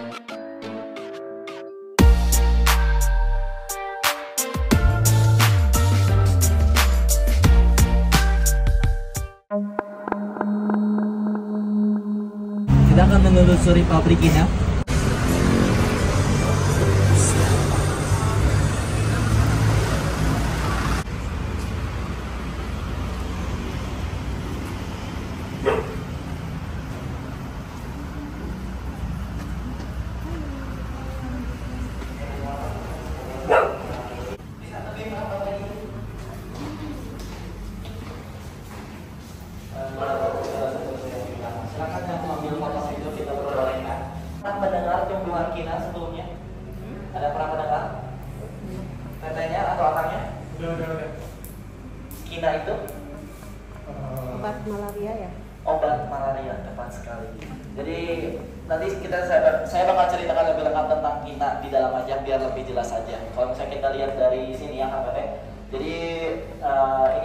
Kita akan menelusuri pabrik ini. Mendengar jumlah kina sebelumnya? Ada pernah mendengar? Tetenya atau akangnya? Udah. Kina itu? Obat malaria ya? Obat malaria, tepat sekali. Jadi nanti saya bakal ceritakan lebih lengkap tentang kina di dalam aja biar lebih jelas saja. Kalau misalnya kita lihat dari sini ya Kang Teteh. Jadi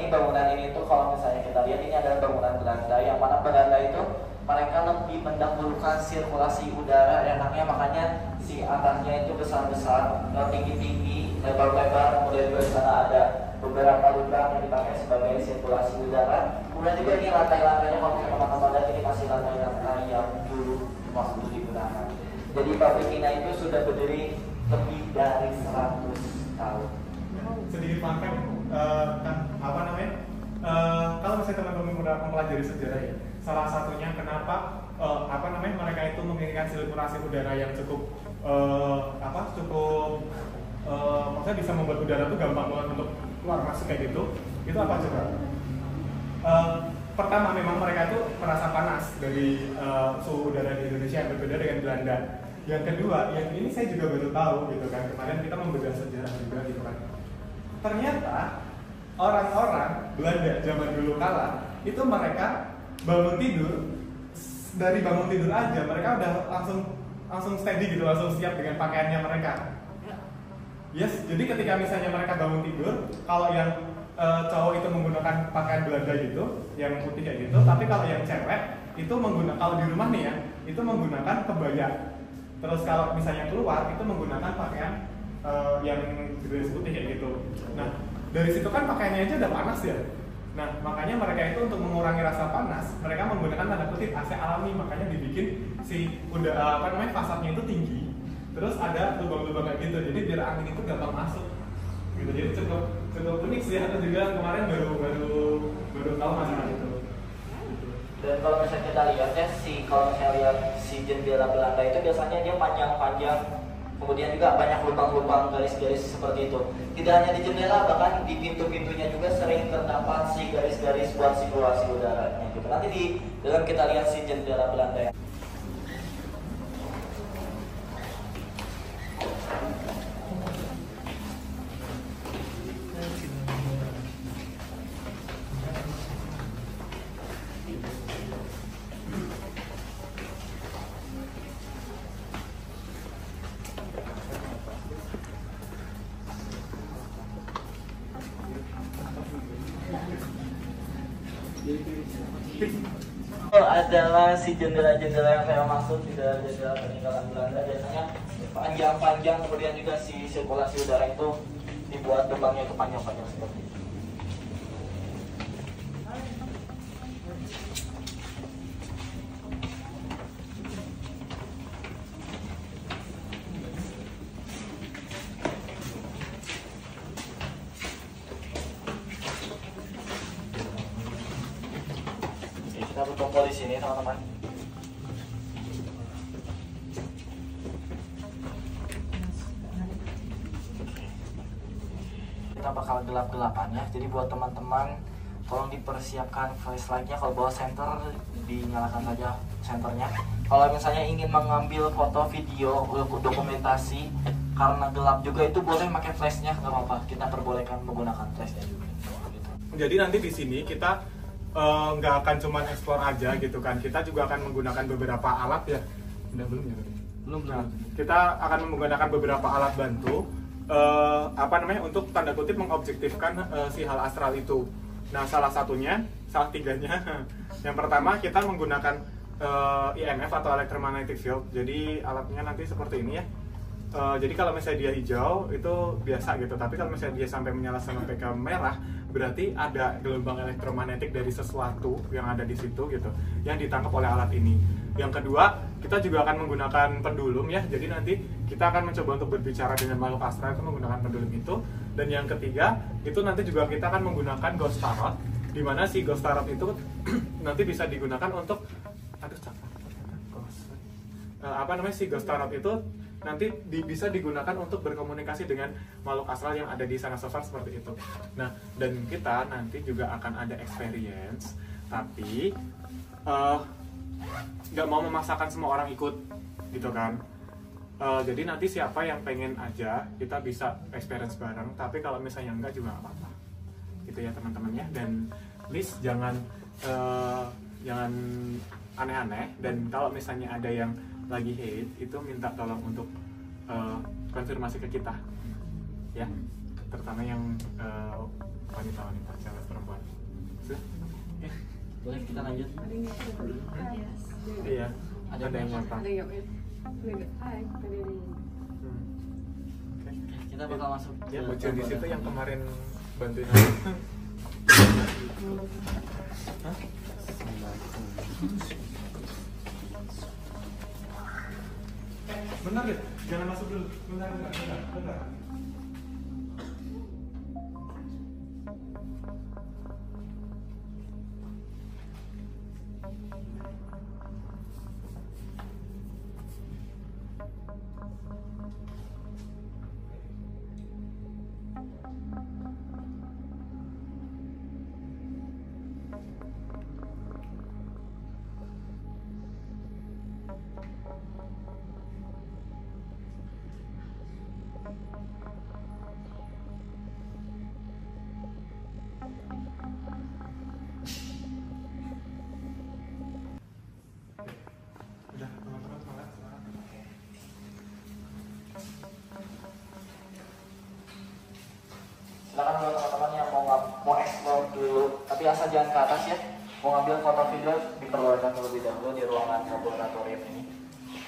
ini bangunan ini tuh kalau misalnya kita lihat ini adalah bangunan Belanda, yang mana Belanda itu mereka lebih mendahulukan sirkulasi udara enaknya, makanya si atasnya itu besar-besar, tinggi-tinggi, lebar-lebar, kemudian juga di sana ada beberapa lubang yang dipakai sebagai sirkulasi udara. Kemudian juga ini lantai-lantainya kalau misalnya teman-teman lihat ini masih lantai-lantai yang dulu waktu digunakan. Jadi pabrik Kina itu sudah berdiri lebih dari 100 tahun. Sedikit fun fact, kalau misalnya teman-teman udah mempelajari sejarah ya, salah satunya kenapa mereka itu menginginkan sirkulasi udara yang cukup maksudnya bisa membuat udara itu gampang banget untuk keluar masuk kayak gitu. Itu apa coba? Pertama memang mereka itu merasa panas dari suhu udara di Indonesia yang berbeda dengan Belanda. Yang kedua, yang ini saya juga baru tahu gitu kan, kemarin kita membedah sejarah juga gitu kan. Ternyata orang-orang Belanda zaman dulu kala itu mereka bangun tidur, dari bangun tidur aja mereka udah langsung steady gitu, langsung siap dengan pakaiannya mereka. Yes, jadi ketika misalnya mereka bangun tidur, kalau yang cowok itu menggunakan pakaian Belanda gitu, yang putih kayak gitu, tapi kalau yang cewek itu menggunakan, kalau di rumah nih ya, itu menggunakan kebaya. Terus kalau misalnya keluar itu menggunakan pakaian yang garis putih kayak gitu. Nah, dari situ kan pakaiannya aja udah panas ya. Nah, makanya mereka itu untuk mengurangi rasa panas, mereka menggunakan tanda kutip AC alami, makanya dibikin si fasadnya itu tinggi. Terus ada lubang-lubang kayak gitu, jadi biar angin itu gampang masuk. Gitu. Jadi cukup unik sih, aku juga kemarin baru tahu masalah itu. Dan kalau misalnya kita lihat ya, kalau misalnya lihat si jendela Belanda itu biasanya dia panjang-panjang, kemudian juga banyak lubang-lubang garis-garis seperti itu. Tidak hanya di jendela, bahkan di pintu-pintunya juga sering terdapat si garis-garis buat sirkulasi udaranya gitu. Nanti di dalam kita lihat si jendela Belanda ya. Adalah si jendela-jendela yang saya maksud, tidak jendela peninggalan Belanda, biasanya panjang-panjang, kemudian juga si sirkulasi udara itu dibuat lubangnya itu panjang-panjang seperti itu. Kita berkumpul di sini teman-teman. Kita bakal gelap-gelapannya. Jadi buat teman-teman tolong dipersiapkan flashlightnya. Kalau bawa senter dinyalakan saja senternya. Kalau misalnya ingin mengambil foto, video, dokumentasi karena gelap juga itu boleh pakai flashnya, nggak apa-apa. Kita perbolehkan menggunakan flashnya juga. Gitu. Jadi nanti di sini kita nggak akan cuma explore aja gitu kan, kita juga akan menggunakan beberapa alat ya. Belum ya? Belum. Nah, kita akan menggunakan beberapa alat bantu untuk tanda kutip mengobjektifkan si hal astral itu. Nah, salah tiganya yang pertama kita menggunakan EMF atau electromagnetic field. Jadi alatnya nanti seperti ini ya. Jadi kalau misalnya dia hijau itu biasa gitu, tapi kalau misalnya dia sampai menyala sampai ke merah, berarti ada gelombang elektromagnetik dari sesuatu yang ada di situ gitu, yang ditangkap oleh alat ini. Yang kedua, kita juga akan menggunakan pendulum ya. Jadi nanti kita akan mencoba untuk berbicara dengan makhluk astral itu menggunakan pendulum itu. Dan yang ketiga, itu nanti juga kita akan menggunakan ghost tarot, di mana si ghost tarot itu nanti bisa digunakan untuk si ghost tarot itu nanti bisa digunakan untuk berkomunikasi dengan makhluk astral yang ada di sana sosok seperti itu. Nah, dan kita nanti juga akan ada experience, tapi nggak mau memaksakan semua orang ikut gitu kan. Jadi nanti siapa yang pengen aja kita bisa experience bareng, tapi kalau misalnya enggak juga nggak apa-apa gitu ya teman-teman ya. Dan please jangan aneh-aneh, dan kalau misalnya ada yang lagi hate itu minta tolong untuk konfirmasi ke kita ya, terutama yang wanita-wanita, cewek, perempuan. Boleh kita lanjut? Iya, ada yang nyapa. Kita bakal masuk Ya, ke bocil di situ gambar. yang kemarin bantuin aku. Hah? Bentar deh, jangan masuk dulu. Bentar. Udah, teman-teman semangat. Silakan buat teman-teman yang mau explore dulu, tapi asal jangan ke atas ya. Mau ngambil foto video diperbolehkan terlebih dahulu di ruangan laboratorium ini.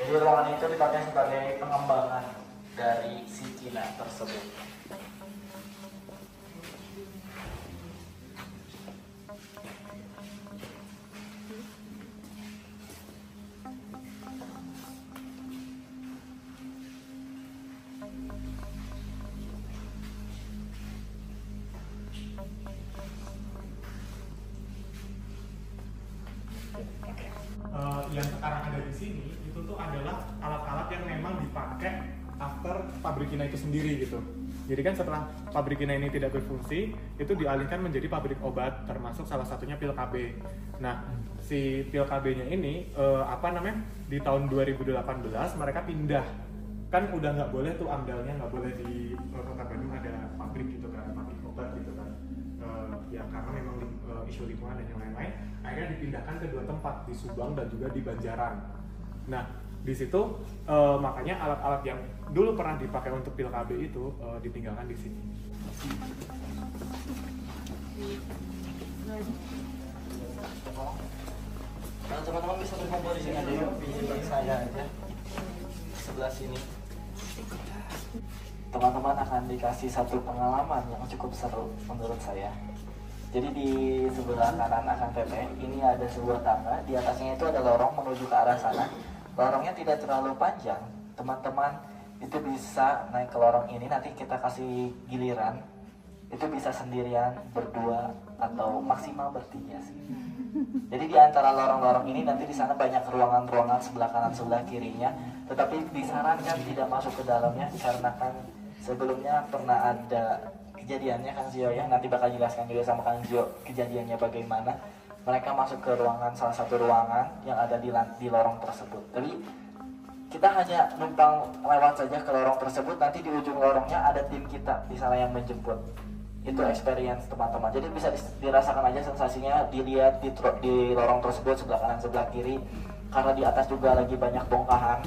Jadi ruangan itu dipakai sebagai pengembangan dari si Cina tersebut. Yang sekarang ada di sini itu tuh adalah alat-alat yang memang dipakai after Pabrikina itu sendiri gitu. Jadi kan setelah Pabrikina ini tidak berfungsi, itu dialihkan menjadi pabrik obat, termasuk salah satunya pil KB. Nah, si pil KB-nya ini di tahun 2018 mereka pindah. Kan udah nggak boleh tuh amdalnya, nggak boleh di Kota Bandung ada pabrik gitu kan, pabrik obat gitu kan. Ya karena memang isu lingkungan dan yang lain-lain, akhirnya dipindahkan ke dua tempat, di Subang dan juga di Banjaran. Nah, di situ makanya alat-alat yang dulu pernah dipakai untuk pil KB itu ditinggalkan di sini. Nah, teman-teman bisa berkumpul di sini aja yuk, di saya aja sebelah sini. Teman-teman akan dikasih satu pengalaman yang cukup seru menurut saya. Jadi di sebelah kanan akan PP ini ada sebuah tangga, di atasnya itu ada lorong menuju ke arah sana. Lorongnya tidak terlalu panjang, teman-teman itu bisa naik ke lorong ini, nanti kita kasih giliran. Itu bisa sendirian, berdua, atau maksimal bertiga sih. Jadi di antara lorong-lorong ini nanti di sana banyak ruangan-ruangan sebelah kanan sebelah kirinya, tetapi disarankan tidak masuk ke dalamnya karena kan sebelumnya pernah ada kejadiannya Kang Zio ya, nanti bakal jelaskan juga sama Kang Zio kejadiannya bagaimana. Mereka masuk ke ruangan, salah satu ruangan yang ada di lorong tersebut. Tapi kita hanya numpang lewat saja ke lorong tersebut, nanti di ujung lorongnya ada tim kita di sana yang menjemput. Itu experience teman-teman, jadi bisa dirasakan aja sensasinya, dilihat di lorong tersebut sebelah kanan sebelah kiri, karena di atas juga lagi banyak bongkahan.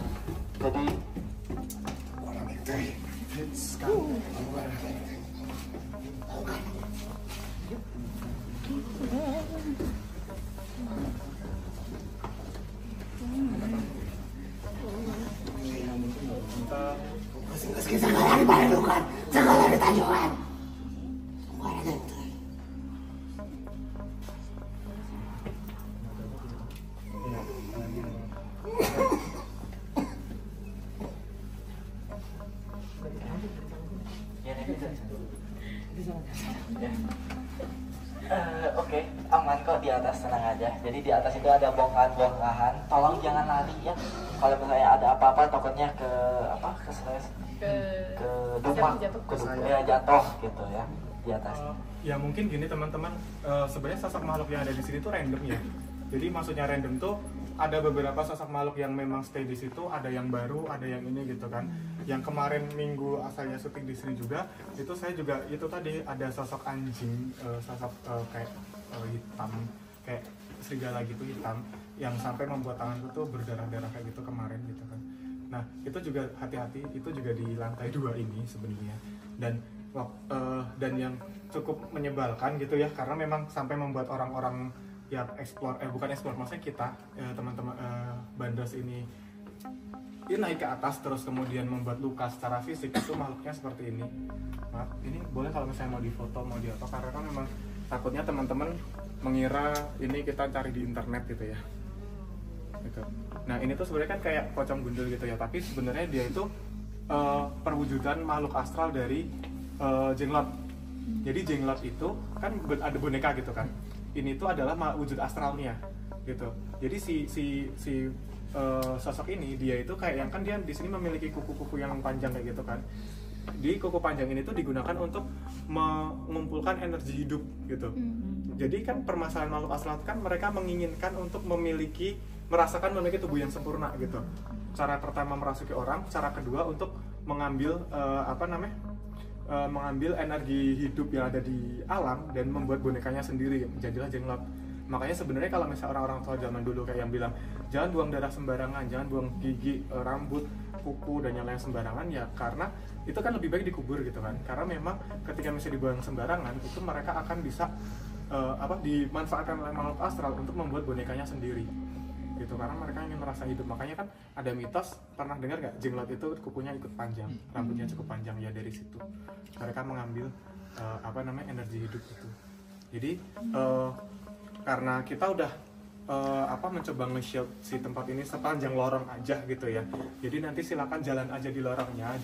Jadi merindukan segala ketajuan. Semua ada itu. Oke, aman kok di atas, tenang aja. Jadi di atas itu ada bongkahan-bongkahan. Tolong jangan lari ya. Kalau misalnya ada apa-apa, takutnya ke stres, ke dumpak, ya jatuh gitu ya di atas. Ya mungkin gini teman-teman, sebenarnya sosok makhluk yang ada di sini tuh random ya. Jadi maksudnya random tuh ada beberapa sosok makhluk yang memang stay di situ, ada yang baru, ada yang ini gitu kan. Yang kemarin minggu saya syuting di sini juga, itu saya juga itu tadi ada sosok anjing, sosok kayak hitam, kayak serigala gitu hitam, yang sampai membuat tanganku tuh berdarah-darah kayak gitu kemarin gitu kan. Nah itu juga hati-hati, itu juga di lantai 2 ini sebenarnya. Dan yang cukup menyebalkan gitu ya, karena memang sampai membuat orang-orang yang bukan explore, maksudnya kita teman-teman Bandros ini naik ke atas terus kemudian membuat luka secara fisik, itu makhluknya seperti ini. Maaf, ini boleh kalau misalnya mau difoto, mau di apa, karena kan memang takutnya teman-teman mengira ini kita cari di internet gitu ya. Gitu. Nah ini tuh sebenarnya kan kayak pocong gundul gitu ya, tapi sebenarnya dia itu perwujudan makhluk astral dari jenglot. Jadi jenglot itu kan ada boneka gitu kan. Ini tuh adalah wujud astralnya gitu. Jadi si sosok ini dia itu kayak yang kan dia di sini memiliki kuku-kuku yang panjang kayak gitu kan. Di kuku panjang ini tuh digunakan untuk mengumpulkan energi hidup gitu. Jadi kan permasalahan makhluk astral kan mereka menginginkan untuk merasakan memiliki tubuh yang sempurna gitu. Cara pertama merasuki orang, cara kedua untuk mengambil mengambil energi hidup yang ada di alam dan membuat bonekanya sendiri, jadilah jenglot. Makanya sebenarnya kalau misalnya orang-orang tua zaman dulu kayak yang bilang jangan buang darah sembarangan, jangan buang gigi, rambut, kuku dan yang lain sembarangan, ya karena itu kan lebih baik dikubur gitu kan. Karena memang ketika misalnya dibuang sembarangan itu mereka akan bisa dimanfaatkan oleh makhluk astral untuk membuat bonekanya sendiri gitu, karena mereka ingin merasa hidup. Makanya kan ada mitos, pernah dengar nggak, jenglot itu kukunya ikut panjang, rambutnya cukup panjang, ya dari situ mereka mengambil energi hidup itu. Jadi karena kita udah mencoba nge-shield si tempat ini sepanjang lorong aja gitu ya, jadi nanti silakan jalan aja di lorongnya,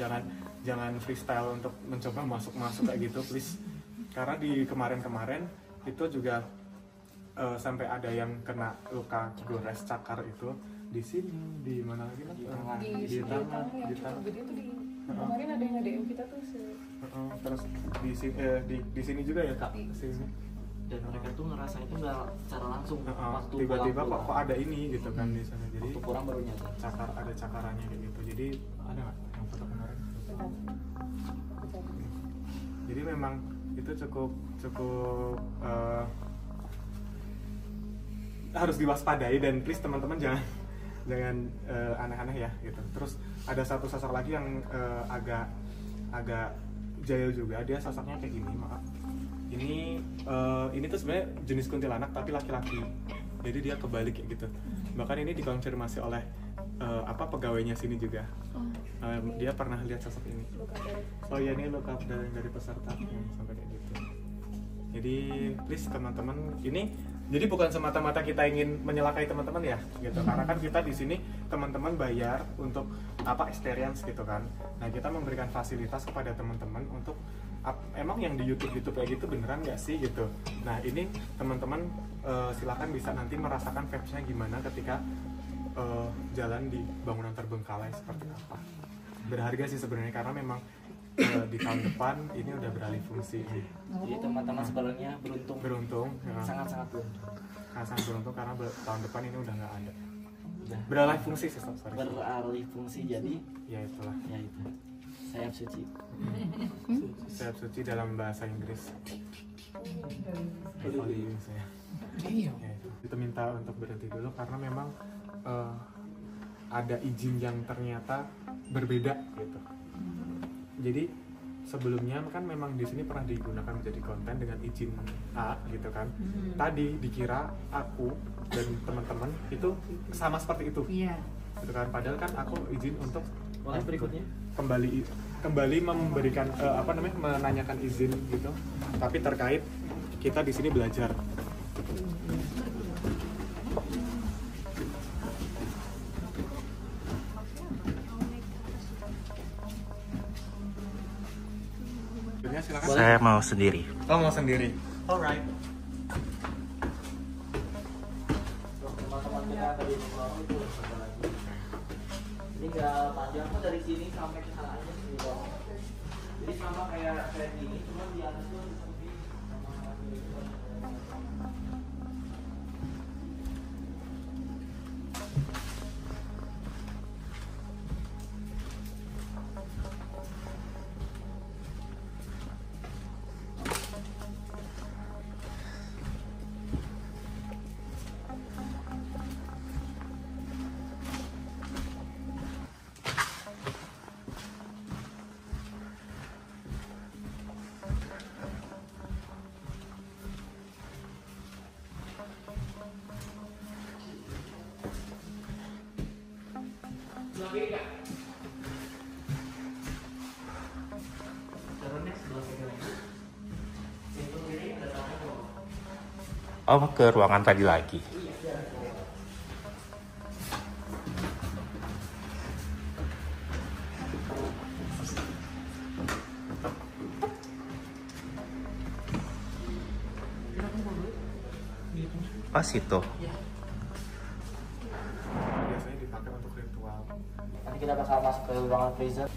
jangan freestyle untuk mencoba masuk kayak gitu please. Karena di kemarin itu juga sampai ada yang kena luka gores cakar itu di sini, di mana lagi mas? Di tangan. Kemarin ada yang DM kita tuh terus di sini juga ya kak, sini. Dan mereka tuh ngerasa itu nggak secara langsung waktu tiba-tiba kok ada ini gitu kan di sana. Jadi waktu pulang baru nyadar ada cakarannya kayak gitu. Jadi ada nggak yang foto kemarin? Jadi memang itu cukup harus diwaspadai, dan please teman-teman jangan aneh-aneh ya gitu. Terus ada satu sosok lagi yang agak jahil juga, dia sosoknya kayak gini, maaf. Ini tuh sebenarnya jenis kuntilanak tapi laki-laki. Jadi dia kebalik kayak gitu. Bahkan ini dikonfirmasi oleh pegawainya sini juga. Dia pernah lihat sosok ini. Oh ya, ini look up dari peserta sampai kayak gitu. Jadi please teman-teman, ini jadi bukan semata-mata kita ingin menyelakai teman-teman ya gitu, karena kan kita di sini teman-teman bayar untuk experience gitu kan. Nah kita memberikan fasilitas kepada teman-teman untuk emang yang di YouTube kayak gitu beneran nggak sih gitu. Nah ini teman-teman silakan bisa nanti merasakan vibes-nya gimana ketika jalan di bangunan terbengkalai seperti apa. Berharga sih sebenarnya, karena memang di tahun depan ini udah beralih fungsi. Jadi teman-teman sebenarnya beruntung ya. sangat beruntung. Sangat beruntung karena tahun depan ini udah nggak ada. Beralih fungsi sih, sorry. Beralih fungsi, jadi ya itulah. Ya itu. Sayap suci. Sayap suci dalam bahasa Inggris. Saya. Ya, kita minta untuk berhenti dulu karena memang ada izin yang ternyata berbeda gitu. Jadi sebelumnya kan memang di sini pernah digunakan menjadi konten dengan izin A gitu kan. Tadi dikira aku dan teman-teman itu sama seperti itu. Iya. Gitu kan, padahal kan aku izin untuk berikutnya kembali kembali memberikan menanyakan izin gitu, tapi terkait kita di sini belajar. Silakan. Saya mau sendiri. Oh, mau sendiri. Alright. Teman-teman kita tadi ngobrol itu satu lagi. Jadi nggak panjang kok, dari sini sampai ke sana aja sini doang. Jadi sama kayak gini, cuma di atas tuh seperti Oh, ke ruangan tadi lagi. Oh, situ. Biasanya dipakai untuk ritual. nanti kita bakal masuk ke ruangan freezer.